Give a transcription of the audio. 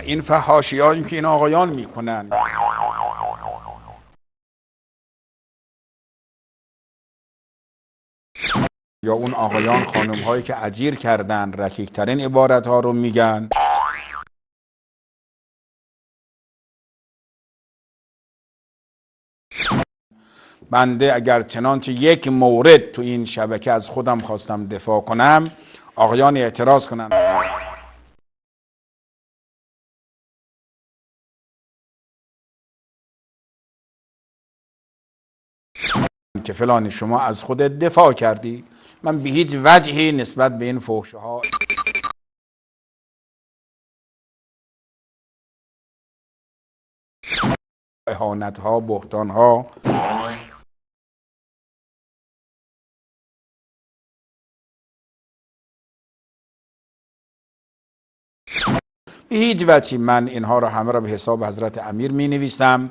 این فحاشی‌هایی که این آقایان میکنن یا اون آقایان خانم هایی که اجیر کردن رکیکترین عبارت ها رو میگن. بنده اگر چنانچه یک مورد تو این شبکه از خودم خواستم دفاع کنم، آقایان اعتراض کنن که فلانی شما از خودت دفاع کردی. من به هیچ وجهی نسبت به این فحش‌ها، اهانت ها، بهتان ها به هیچ وجهی من اینها رو همه را به حساب حضرت امیر می نویسم.